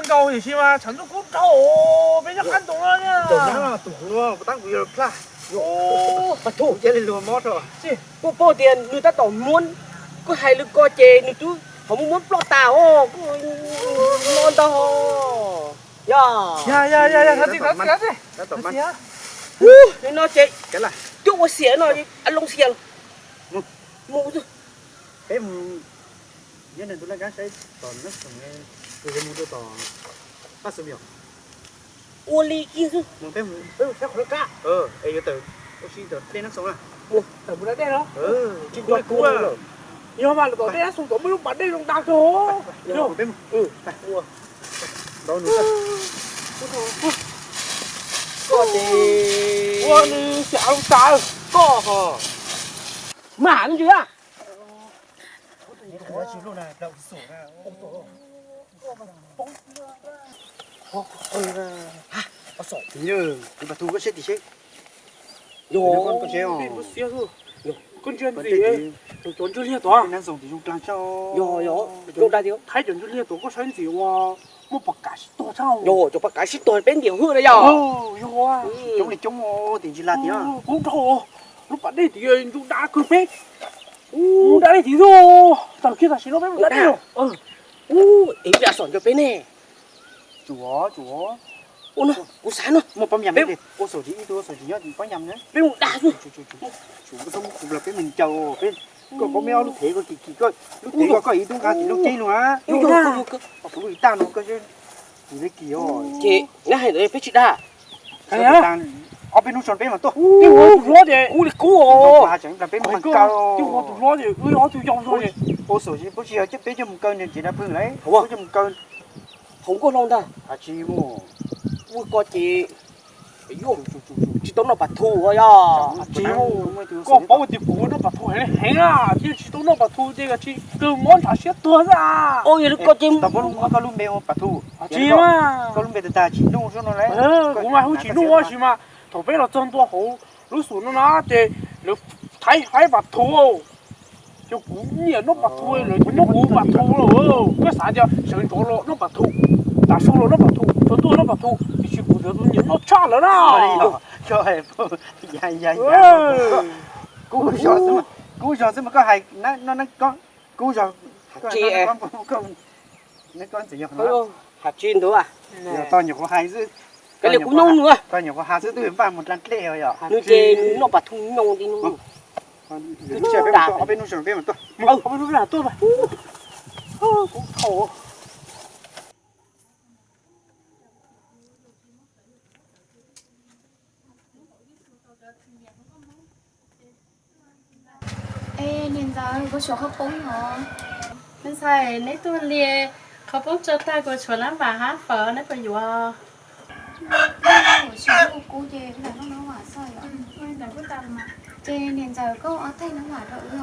高一些嘛，成都够高，别人看懂了呢。懂了，懂了，当我有啦。哦，bắt thủ chơi lên lùa mót rồi. Cô bỏ tiền người ta tỏ muốn có hay lực co chê nữa chứ không muốn plot tao cô ngon đâu呀，他这，Đã tỏ mắt. nên nó chê Cái là chút có xỉa nó ăn lông xỉa ngu chứ cái gia đình tôi là cái sẽ tỏ nó xong nghe tôi sẽ mua tôi tỏ phát sự miệng. ô ly kia chứ Một cái chắc khó cả ấy giờ từ tôi xin từ đây nó sống à. ở bên đây đó. Chính tôi cú à. Nhưng mà có đây xuống tổ mới lúc bắn đây lúc đạc rồi. Một cái mua. Đó nữa. có chê Ủa, đi xả ông ta. có hả mà nó chứ à Nó chỉ luôn này đậu sổ ra. có sổ Như thì bà thu có chết thì chết. yo Con treo. Đi một xíu thôi. Con chuyện Vấn gì đề ấy? Chuẩn chưa liên toán. Nó dùng thì dùng trang cho. yo lúc ra thiếu Thái chuẩn chưa liên toán có chuyện gì mà một bậc cả to sao? yo cho bác cái xích tôi bên nhiều hư đấy yo Yo à. Chúng này chúng thì chỉ là tiếng. Cũng thôi. Lúc bắn đây thì chúng đã cứ phết. Đã đây thì rồi. Tao kia là xin nó phết đã đây rồi. ý đã sổn cho bên này Chúa. ô nó cú sáng nó Một bấm nhầm đi. Ô sổ chỉ tôi sổ chỉ nhớ thì có nhầm đấy. bên một đá rồi Chú có xong cũng là cái mình chầu bên có mèo lúc thế có kỳ coi lúc thế có ý tung ca chỉ lúc chơi luôn á. Có lúc ta nó có chứ thì cái kỳ rồi. chị nghe hay đấy phết chị đá Cái á. Ở bên lúc tròn bên mà tôi. Cái hồ tụi nó thì. cú đi cú ồ Ba chẳng là bên Cái mặt cao. hồ tụi nó thì nó tụi dòng thôi. Ô sổ chỉ bố chỉ ở chứ bên cho một cơn nên chỉ đã phương lấy. Không à? Cho một cơn. không có lòng ta À chi mua. ui có chị yo chị tao nó bật thù rồi ya Chi mua. Có bao nhiêu cú nó bật thù hay à? Chứ chỉ tụi nó bật thù thì cái chị từ món thả xiết tua ra. ôi nó có chim Tao muốn có luôn bèo bạc thu. Chị mà. Có luôn bèo ta chỉ nu cho nó lấy. Cũng là không chỉ nuôi gì mà. Thầu bé là chân tua hậu, lúc xuống nó thì nó thấy bật thù. Cho cú nhiều nó bật thù rồi, nó cú bật thù rồi. Cái啥叫神州了，nó bật thù. Đã số nó bật thù, cho tôi nó bật thù. Thì chỉ cú được nó chát rồi đó. Trời dài cú giò xem mà có hay nó có cú giò chị em nó có gì nhỉ thôi hạt chín thôi à to nhiều có hai dư cái này cũng nông nữa to nhiều có hai dư tôi vào một lần lẹ rồi à nó chê nó bật thù nông đi nó cứ chơi bên ở bên nông trường bên mà tôi Không biết là tôi mà. Cũng khổ. Ê, nhìn ra có chỗ khóc bóng hả? Nên sai, nếu tôi liê khóc bóng cho ta có chỗ lắm bà hát phở nó còn dùa. Ở chỗ cô chê là nó hỏa sao vậy? Ôi, đừng có tầm mà. Chê nên giờ có ở thay nó hỏa đỡ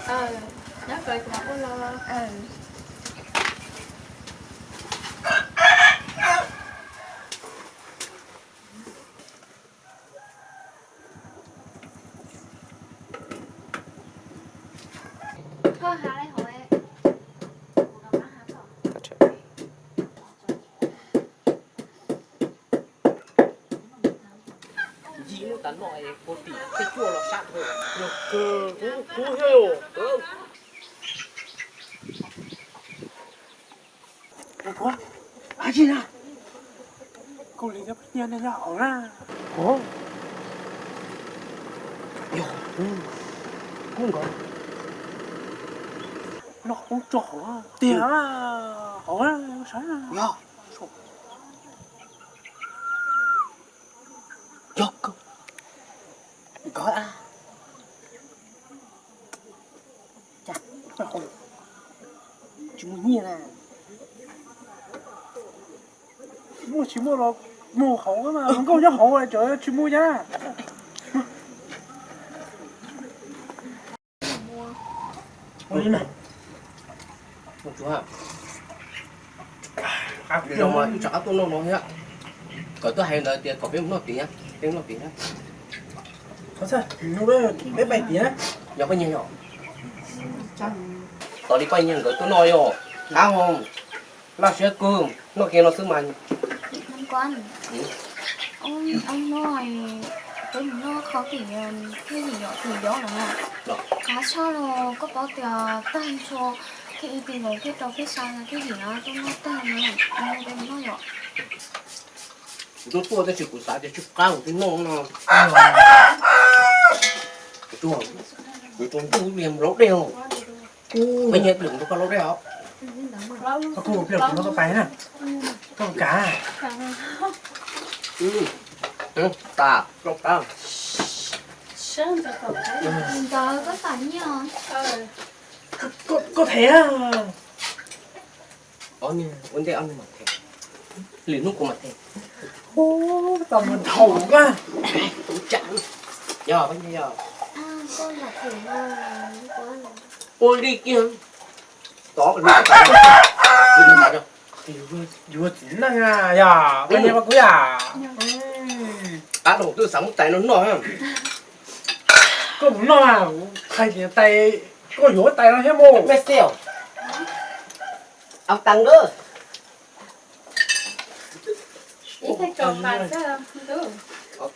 hả? Nhớ cười của cô lo. Thôi hả lại hỏi gì nó tán mọi cô tỷ cái chua nó sạn thôi Cú heo. có à gì nào Cô lấy ra tiền này nhỏ ra. có yo cũng có Nó không trỏ à. Tiền à. Hỏi ra, sáng à. yo yo có à chà chúng nhiên à Mua chỉ mua là mua khẩu mà. Không có nhớ khẩu này trời ơi, chỉ mua nha. Ôi này một chú hả điều mà chú cháu tôi nó nhá có tôi hay nói tiền có biết nó tiếng tiếng nó tiếng á Có sao? Lúc đó bé 7 tiếng á. nhỏ bao nhiêu nhỏ tao đi quay nhìn cái tôi nói rồi ăn không là sẽ cơm nó kia nó xứ mà Năm quan. Ông nói cái nó khó thì cái gì đó thì đó là Đó. cá cho nó có bao tiền tan cho cái tiền rồi cái đầu cái sang là cái gì nó tôi nó tan nó cái nó nhỏ nó tua cái chữ của xã để chụp cao cái nông nó chua cái chua tu miền lỗ đeo mấy nhật đừng có lỗ đeo Có cô việc nó có phải nè. Có cá. ta lỗ ta Sơn cho cậu thấy. mình giờ có phải nhỉ Có thể à. 언니 언제 ăn mặt thế liền lúc của mặt thế Ô, tầm mình thầu quá. tủ chặn giờ bây giờ con là thử con ôi đi kia đó cái lúc đó Vừa chín là nha. Dạ, bên nhà bác quý à. á đầu tư sống tay nó nói Có đúng nó à. Khai thì tay. Có dối tay nó hết mô. mẹ xèo ông tăng nữa Ý thấy tròn bàn chứ không được. ok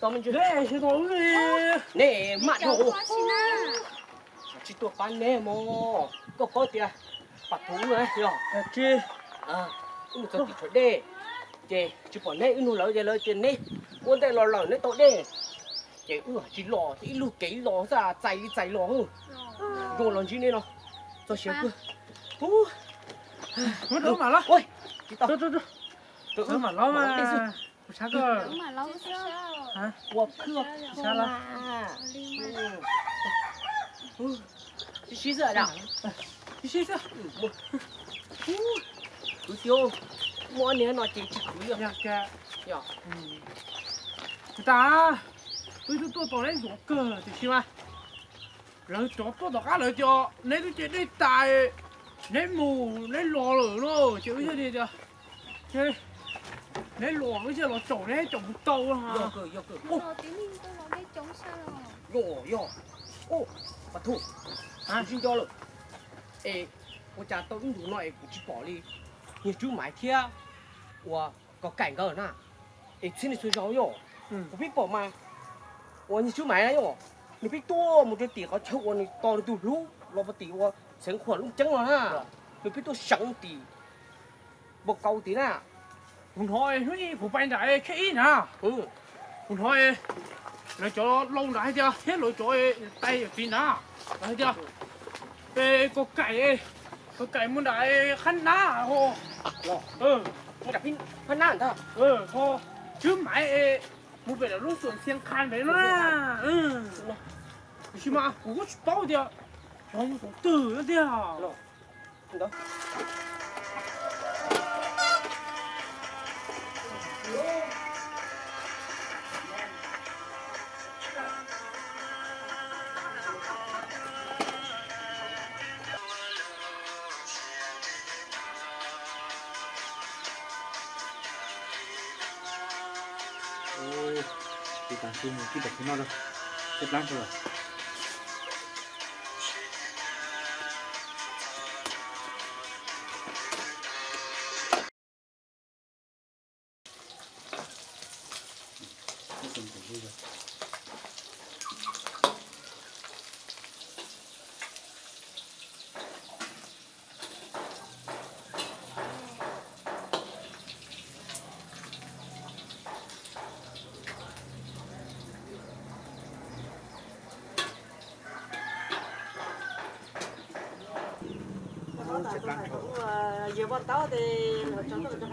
tao mình chưa Đây, chị tôi đi. nè mặt cháu hồ quá xin à chỉ tôi bán nè mò có tiền bắt thú này hiểu Chị. à cũng có tiền đấy chị chỉ bỏ nè inu lỡ giờ lỡ tiền nè quân đây lỡ nè tội đấy chị chỉ lò thì lu cái lò ra chạy lò hư rồi làm gì nè nó cho xíu cơ Mất đúng mà nó. ôi chị tao Tôi. Đúng mà nó mà. Sao cơ. đúng mà lâu sao Hả? qua cưa Sao là? xí giờ nào Chị sao? cứ tiêu mua nè nó chỉ quý à Dạ kìa. dạ Ta. Tôi bỏ lên giọt cơ thì sao mà. Rồi chó tôi đọc á lời cho. Nếu tôi chết đi tài. Nếu mù. Nếu lò lửa nó. Chứ bây giờ đi chưa. Chứ. Nếu lò bây giờ nó trổ đấy. Trổ một tàu hả. vô cơ ô rồi tí mình tôi nói biết chống sao rồi yo ô bắt thủ à xin cho rồi ê tôi cha tôi cũng đủ nói cũng chỉ bỏ đi nhiều chú mãi kia và có cảnh cơ nè ê xin đi suy giáo yo tôi biết bỏ mà và nhiều chú mãi đấy yo你别多，我这地好臭啊！你到了都路，老不地我生活拢整了哈。你别多上地，不高地呐。 Mình hỏi huy phụ bệnh đại cái ý nè. Mình hỏi lấy cho lâu lại chưa? Hết lối cho tay ở trên nè. Đấy chưa? Ê có cải muốn đại khăn ná hồ. Một đặc pin phân nản thôi. Hồ. Chứ mãi một về là lúc xuống xiên khăn đấy nó. Chứ mà cũng có bao giờ. Cho một số từ nữa đi. Đó. thì tạm xin cái đập nó đâu xếp lắm rồi Giờ bọn tao thì cho tôi cho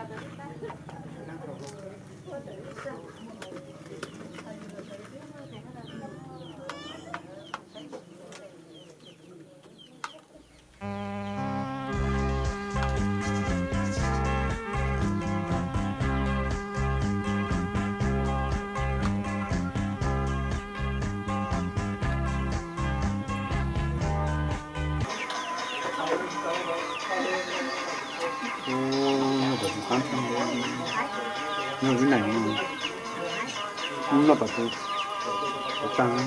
nhiều cái này nó bảo tôi tăng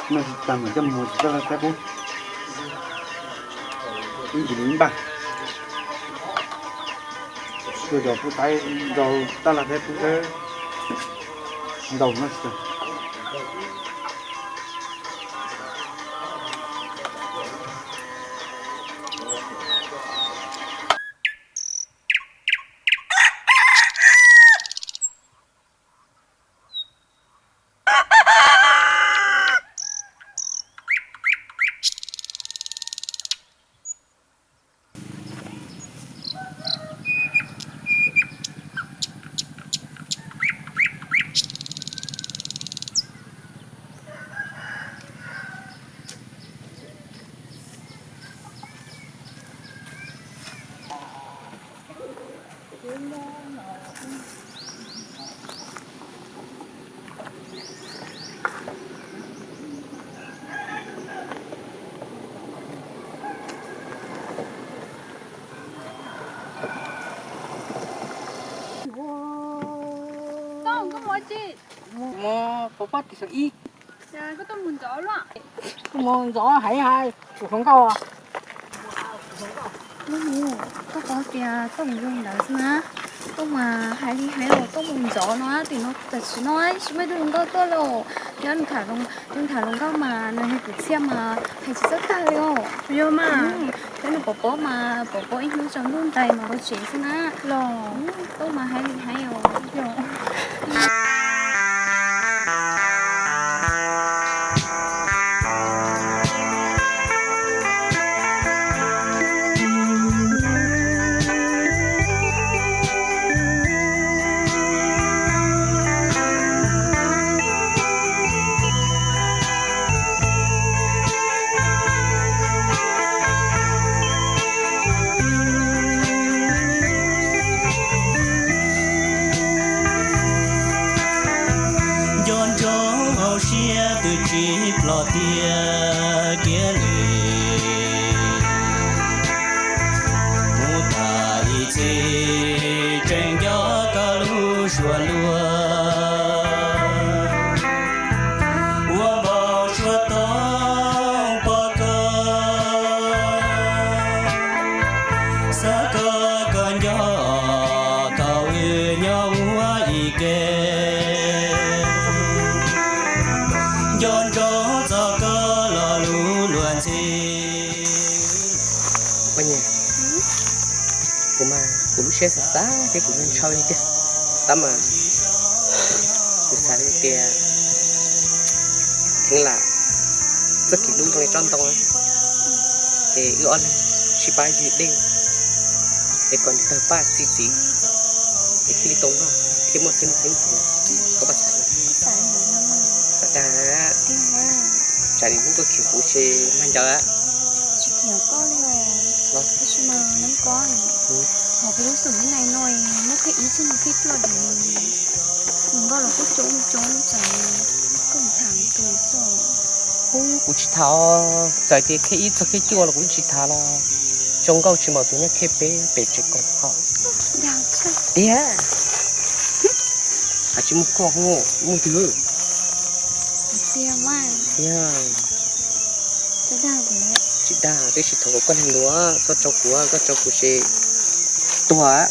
nó tăng ở trong một cho cái bố cái gì đến ba rồi giờ tôi thấy rồi ta là cái đầu nó sẽ Mà có bắt thì sao ít. Dạ, có tôm muốn gió luôn ạ. Mà gió hay hay, chủ không cao à. Có kìa, tôm dùng đó mà. Tôm mà hay đi hay rồi, tôm muốn gió nó thì nó thật sự nói, chứ mấy đừng có to lồ. Nhân thả lông cao mà, nó hay bị xem mà, hay chỉ rất ta rồi. Yêu mà. Thế là bố mà, bố ít lúc trong luôn tay mà có chế xin á. Lò. Tôm mà hay rồi. lo tia kia lì mu ta đi chơi trên gió ca lu xua lúa uống bao xua tông bờ cờ sa cờ cơn gió cầu yêu nhau ý kê xe sá cái cũng nên sau đi kia tắm mà cũng sáng kia thế là rất kỹ đúng trong tròn tông để gọi chỉ bài gì đi để còn tờ ba xí xí để khi đi tông đó khi một xin có bắt sáng đã trả đi chúng tôi kiểu của xe mang giờ á kiểu có rồi nhưng mà nó có họ cái đối xử như này nói nó cái ý chứ nó cái cho để mình gọi là cái trốn chạy cũng thẳng từ sợ cũng chỉ tháo tại cái ý cho cái chua là cũng chỉ tháo là trong câu chỉ mà tụi nó cái bé chỉ còn họ đang chơi đĩa à chỉ một con ngô một thứ tiền mà thế đa đấy chị đa đấy chỉ thằng con hàng lúa có cho của xe tua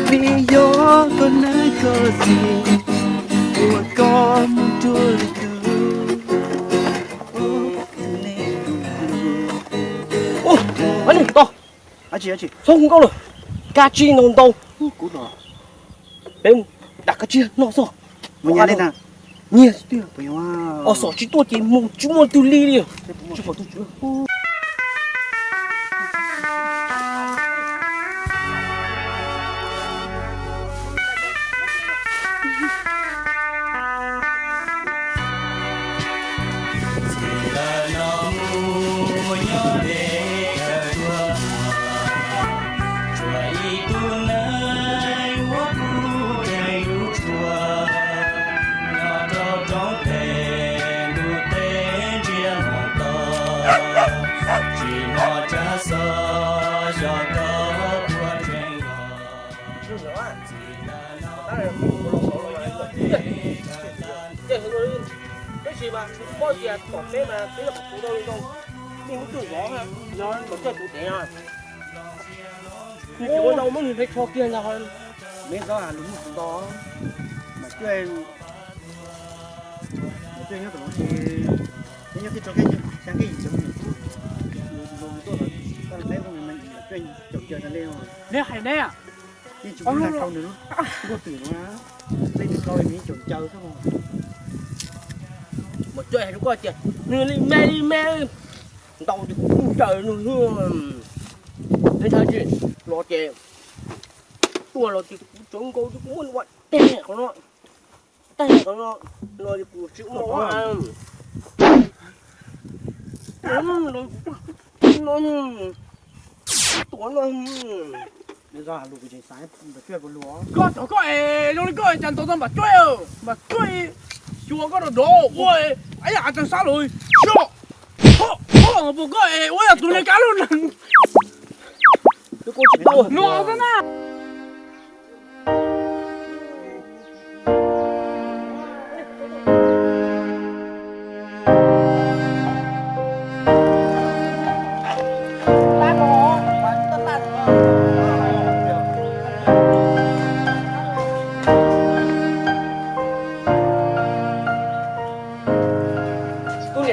vì gió có nơi có gì của con trôi ô anh này to anh chị không có rồi cá chi ngon to cú rồi bên đặt cá chi nó rồi mình nhớ lên nào nhiều tiêu phải wow ở sổ chỉ tôi thì một chú một tu ly đi chú một tu chú có tiền bỏ bếp mà thế là bỏ số đâu không mình cũng tự bỏ ha rồi có chơi tủ tiền à thì có đâu mới thấy cho tiền ra hơn mấy đó là đúng đó mà chơi nhớ tụi nó thì nhớ cái cho cái sáng cái gì giống như rồi tôi là thấy con mình chơi chọc chơi nó leo nè hay nè nhưng chúng ta câu nữa có từ nó lấy được coi miếng trộn chơi không một chơi đúng có tiền người đi mê đầu thì cũng trời nữa thế sao chứ lo tiền tua lo thì chúng cô cũng muốn gọi tiền của nó lo thì phụ chịu nó nó bây giờ lục cái sáng mà chơi con lúa có nó có chẳng tôi mà chơi chúa có đồ ôi ấy à chẳng sao rồi chúa họ bố có ôi à tụi này cá luôn cái cô chỉ đâu nó thế nào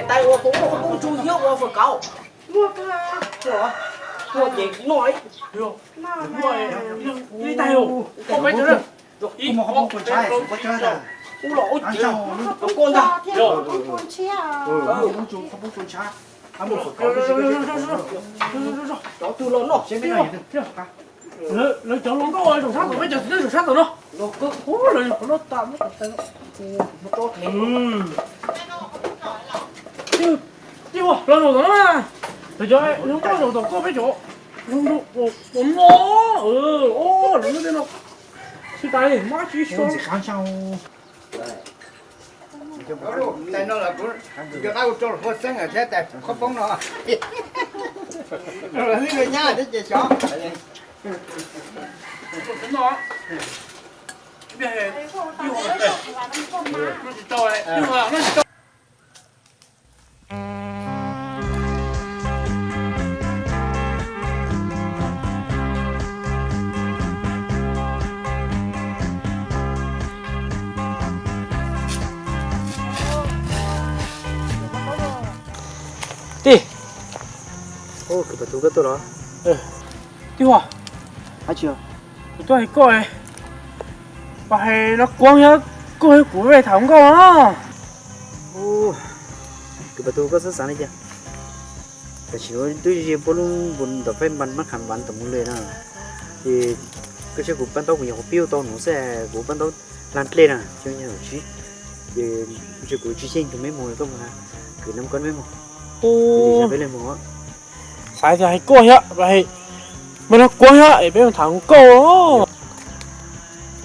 tay của cũng không chú hiếu của phải cầu mua gì nói đi tay không không phải nữa không mà không còn trai không có chơi là cũng lỗ ăn chịu sao không con ra không con trai ăn một khẩu đó từ lớn nó xem bên này nó cháu nó có ơi rồi sát rồi bây giờ nó sát rồi nó cứ cố rồi nó tạm nó có thể chứ nó rồi mà rồi cho nó có rồi có mấy chỗ nó ô nó thế nào chứ tay má chỉ số ăn sao đây nó là cái tao cho nó sáng ở thế tại không bóng nó rồi lấy người nhà để chơi chó nó bây giờ nó chỉ cho này nhưng mà nó chỉ cho đi ô cái batu cái tôi đó đi hòa hả chưa tôi coi và hay nó quăng nhá coi của về thằng con á ô cái batu có rất sáng đấy chứ cái chiều tôi chỉ bốn bốn tập phim bắn khăn bắn tầm mười nè thì cái chiều của ban đầu của nhà của Bill to nó sẽ của ban đầu lan lên à chứ nhà của chị thì chiều của chị sinh thì mấy mùa không mà cứ 5 con mấy mùa ô với lên mùa sai thì hay coi nhá vậy mà nó quăng nhá để bên thằng con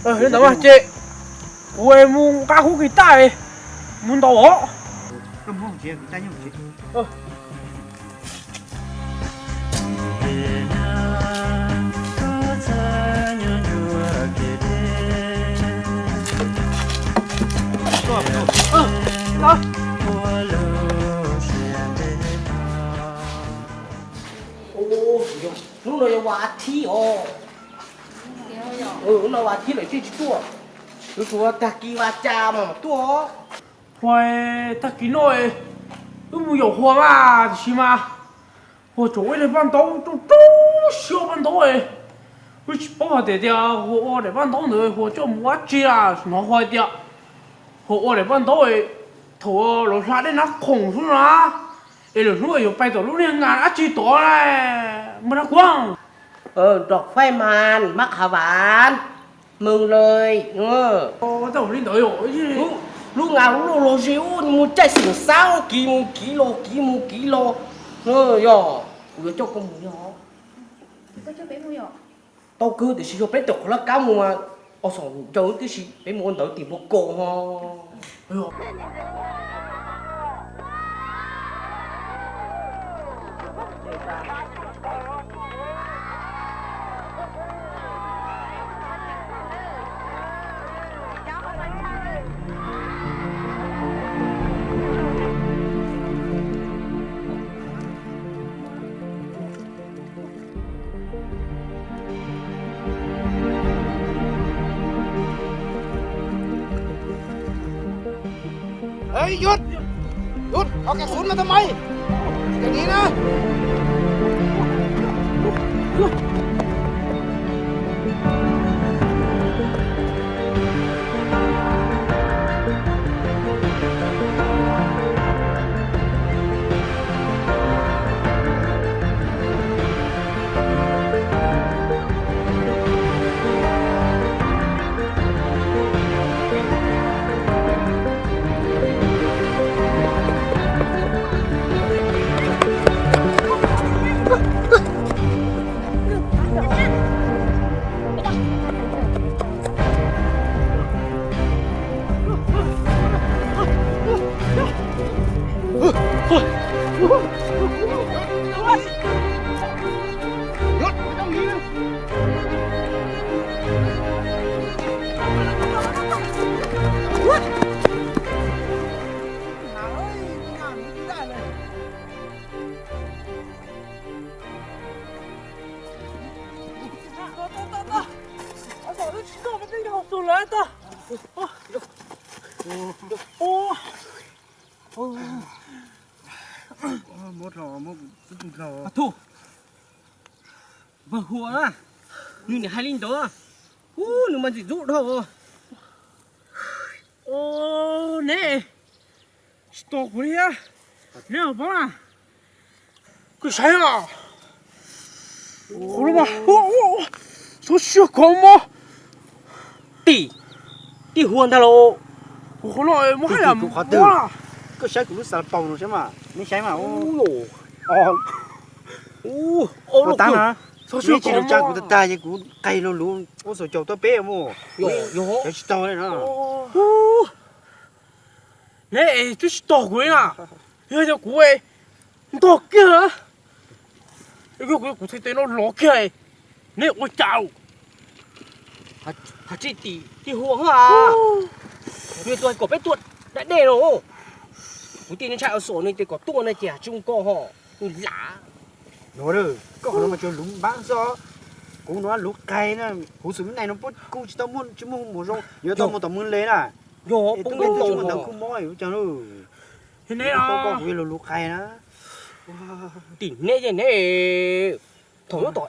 thế đó mà chị của em mua cá khúc guitar này muốn đó không không chị cái nhau chị lúc này hòa thi ồ lúc này hòa thi lại chơi chua lúc chua ta kia hòa cha mà tua Hoài ta kín rồi cứ mua dầu hoa mà chỉ mà hoa chỗ này ban đầu trong siêu ban đầu ấy cứ bảo họ để hoa để ban đầu nữa hoa cho mua chi à nó hoài đi hoa để ban đầu ấy thua lột ra đến nó khủng xuống nó để lột xuống rồi bay tổ lúc này ngàn á chi tổ này mà nó quăng đọc phai màn mắc hả bạn mừng lời tao lên tới rồi chứ lúc nào lúc lô xíu mua chạy xỉn sao kilo rồi vừa cho con mù nhỏ tôi cho bé mua nhỏ tao cứ để sử dụng bé tục là cá mù mà ở sòng chơi cái gì bé mua đỡ tìm một cô ho ฮ้ยหยุดเอากระสุนมาทำไมอย่างนี้นะ Bà thu bà hùa á nhưng này hai linh đó nhưng mà chỉ rút thôi nè stop của đi á nè bố à cái sao à ủa mà số siêu con mà tỷ huồn thà lộ ủa rồi mà hay là Tỷ, tỷ, mà cái sai của nó sao bông rồi chứ mà mấy sai mà ô ô ta hả số mấy siêu chị nó con cha mà của ta vậy của cây luôn luôn ô số chậu tao bé mà yo cái to đấy nó nè cái stop của à bây giờ của ấy to kia hả cái của thầy nó ló kia nè ôi chào hả chị tỷ huồn à người tôi có biết tuột đã đề rồi bố tiền nó chạy ở sổ này thì có tuột này chả chung co họ lạ nó rồi có nó mà cho lúng bán gió cũng nó lúng cây nó cú súng này nó bớt cú chỉ tao muốn chứ muốn một rong nhớ tao một tao muốn lấy nè yo tao bông biết bông tao bông muốn tao họ không mói cho nó thế này có à cái lúng cây đó tỷ nè gì nè thằng nó tội